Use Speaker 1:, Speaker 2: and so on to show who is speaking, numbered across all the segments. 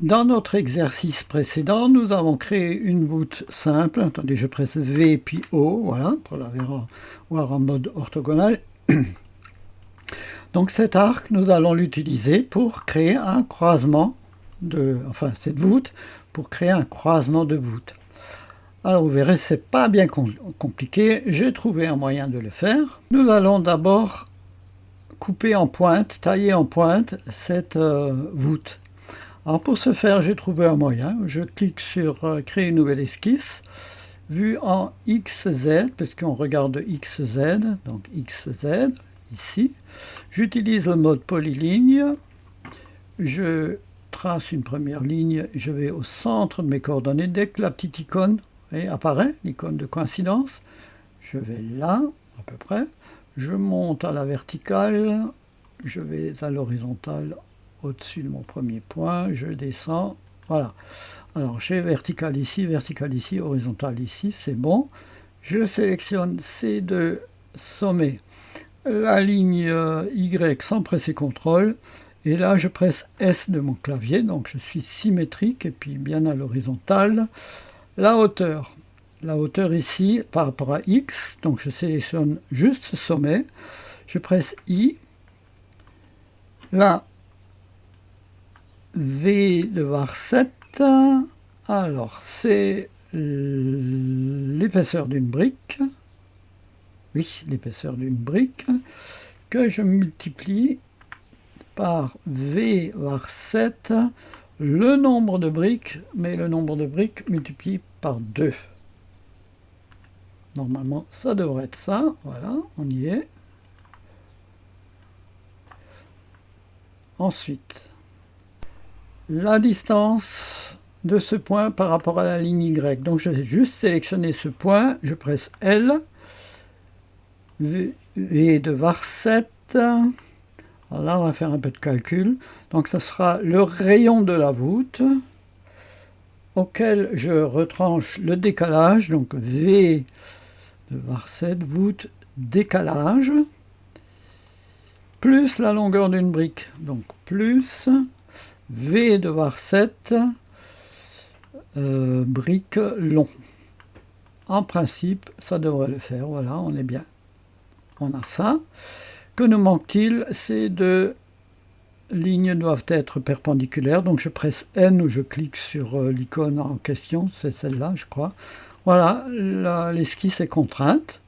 Speaker 1: Dans notre exercice précédent, nous avons créé une voûte simple. Attendez, je presse V puis O, voilà, pour la voir en mode orthogonal. Donc cet arc, nous allons l'utiliser pour créer un croisement cette voûte, pour créer un croisement de voûtes. Alors vous verrez, c'est pas bien compliqué, j'ai trouvé un moyen de le faire. Nous allons d'abord couper en pointe, tailler en pointe cette voûte. Alors pour ce faire, j'ai trouvé un moyen. Je clique sur créer une nouvelle esquisse, vue en XZ, parce qu'on regarde XZ, donc XZ, ici. J'utilise le mode polyligne. Je trace une première ligne, je vais au centre de mes coordonnées. Dès que la petite icône apparaît, l'icône de coïncidence, je vais là, à peu près. Je monte à la verticale, je vais à l'horizontale au-dessus de mon premier point, je descends, voilà. Alors j'ai vertical ici, horizontal ici, c'est bon. Je sélectionne ces deux sommets, la ligne Y sans presser CTRL, et là je presse S de mon clavier, donc je suis symétrique et puis bien à l'horizontale. La hauteur ici par rapport à X, donc je sélectionne juste ce sommet, je presse I, là V de var 7, alors c'est l'épaisseur d'une brique, oui, l'épaisseur d'une brique, que je multiplie par V var 7, le nombre de briques, mais le nombre de briques multiplié par 2. Normalement, ça devrait être ça, voilà, on y est. Ensuite, la distance de ce point par rapport à la ligne Y. Donc je vais juste sélectionner ce point, je presse L, V de var 7. Alors là, on va faire un peu de calcul. Donc ça sera le rayon de la voûte auquel je retranche le décalage, donc V de var 7, voûte, décalage, plus la longueur d'une brique, donc plus V de var 7, brique long. En principe, ça devrait le faire, voilà, on est bien. On a ça. Que nous manque-t-il? Ces deux lignes doivent être perpendiculaires, donc je presse N ou je clique sur l'icône en question, c'est celle-là, je crois. Voilà, l'esquisse est contrainte.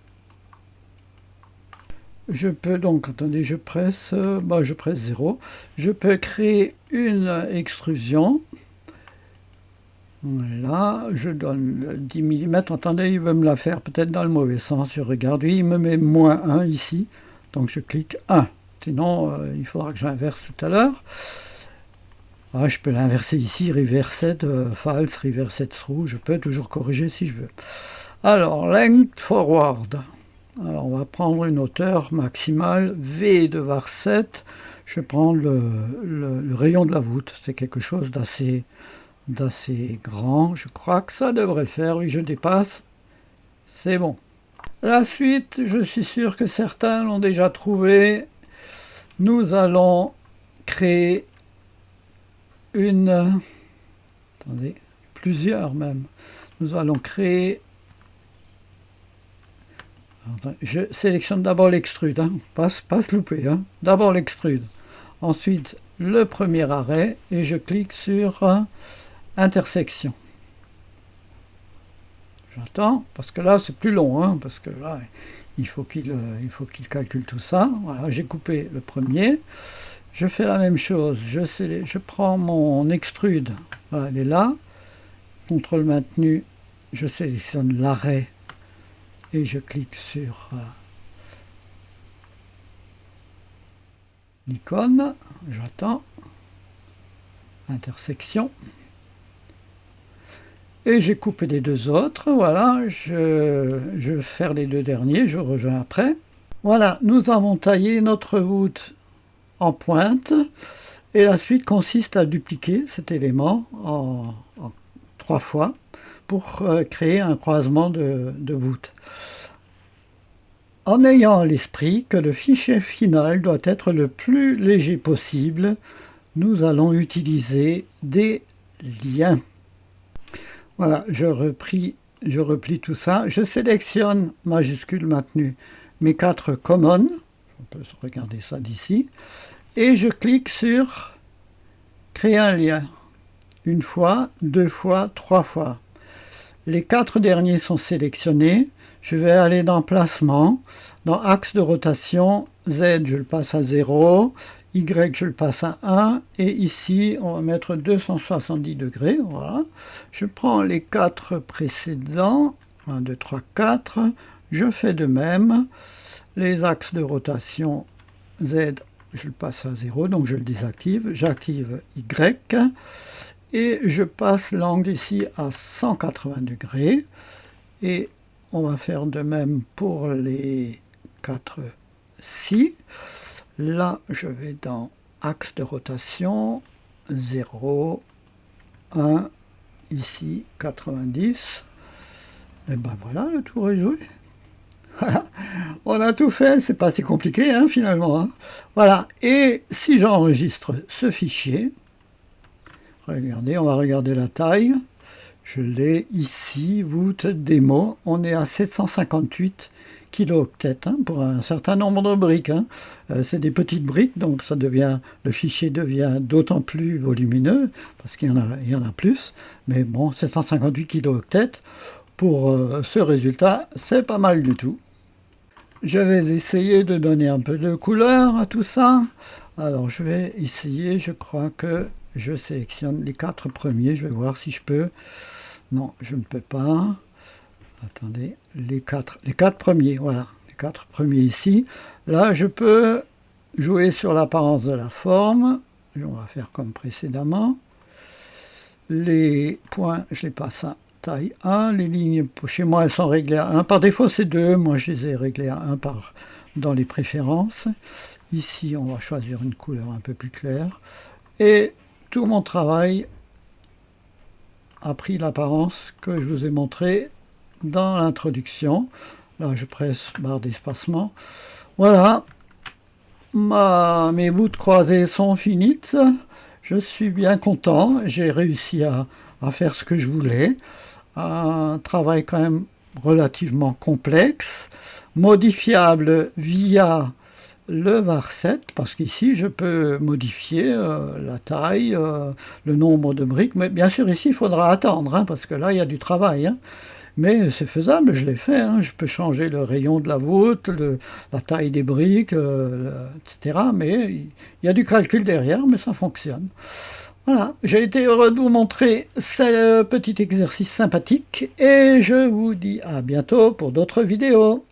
Speaker 1: Je peux donc, attendez, je presse 0. Je peux créer une extrusion. Voilà, je donne 10 mm. Attendez, il veut me la faire peut-être dans le mauvais sens. Je regarde, oui, il me met -1 ici. Donc je clique 1. Sinon, il faudra que j'inverse tout à l'heure. Ah, je peux l'inverser ici, reversed, false, reversed true. Je peux toujours corriger si je veux. Alors, length forward. Alors, on va prendre une hauteur maximale, V de var 7. Je prends le rayon de la voûte. C'est quelque chose d'assez grand. Je crois que ça devrait le faire. Oui, je dépasse. C'est bon. La suite, je suis sûr que certains l'ont déjà trouvé. Nous allons créer plusieurs même. Nous allons créer... Je sélectionne d'abord l'extrude, hein, pas se louper. Hein. D'abord l'extrude. Ensuite, le premier arrêt et je clique sur intersection. J'attends, parce que là c'est plus long, hein, parce que là il faut qu'il calcule tout ça. Voilà, j'ai coupé le premier. Je fais la même chose, je prends mon extrude, voilà, elle est là, contrôle maintenu, je sélectionne l'arrêt et je clique sur l'icône, j'attends, intersection. Et j'ai coupé les deux autres, voilà, je vais faire les deux derniers, je rejoins après. Voilà, nous avons taillé notre voûte en pointe, et la suite consiste à dupliquer cet élément en 3 fois pour créer un croisement de voûte. En ayant à l'esprit que le fichier final doit être le plus léger possible, nous allons utiliser des lien. Voilà, je replie tout ça. Je sélectionne, majuscule maintenu, mes 4 common. On peut regarder ça d'ici. Et je clique sur créer un lien. 1 fois, 2 fois, 3 fois. Les 4 derniers sont sélectionnés. Je vais aller dans placement, dans axe de rotation, Z je le passe à 0, Y je le passe à 1, et ici on va mettre 270 degrés, voilà. Je prends les 4 précédents, 1, 2, 3, 4, je fais de même. Les axes de rotation, Z je le passe à 0, donc je le désactive, j'active Y, et je passe l'angle ici à 180 degrés, et on va faire de même pour les 4-ci. Là, je vais dans axe de rotation, 0, 1, ici 90. Et ben voilà, le tour est joué. Voilà, on a tout fait, c'est pas si compliqué hein, finalement. Hein. Voilà, et si j'enregistre ce fichier, regardez, on va regarder la taille. Je l'ai ici, voûte démo, on est à 758 kilooctets hein, pour un certain nombre de briques. Hein. C'est des petites briques, donc ça devient, le fichier devient d'autant plus volumineux, parce qu'il y en a plus. Mais bon, 758 kilooctets, pour ce résultat, c'est pas mal du tout. Je vais essayer de donner un peu de couleur à tout ça. Alors je vais essayer, je crois que je sélectionne les 4 premiers, je vais voir si je peux. Non, je ne peux pas. Attendez, les 4 premiers, voilà, les 4 premiers ici. Là, je peux jouer sur l'apparence de la forme. On va faire comme précédemment. Les points, je les passe à taille 1. Les lignes, chez moi, elles sont réglées à 1. Par défaut, c'est 2. Moi, je les ai réglées à 1 dans les préférences. Ici, on va choisir une couleur un peu plus claire. Et tout mon travail a pris l'apparence que je vous ai montré dans l'introduction. Là, je presse barre d'espacement. Voilà, mes voûtes croisées sont finies. Je suis bien content. J'ai réussi à faire ce que je voulais. Un travail quand même relativement complexe, modifiable via le var7, parce qu'ici je peux modifier la taille, le nombre de briques, mais bien sûr ici il faudra attendre, hein, parce que là il y a du travail, hein. Mais c'est faisable, je l'ai fait, hein. Je peux changer le rayon de la voûte, la taille des briques, etc. Mais il y a du calcul derrière, mais ça fonctionne. Voilà, j'ai été heureux de vous montrer ce petit exercice sympathique, et je vous dis à bientôt pour d'autres vidéos.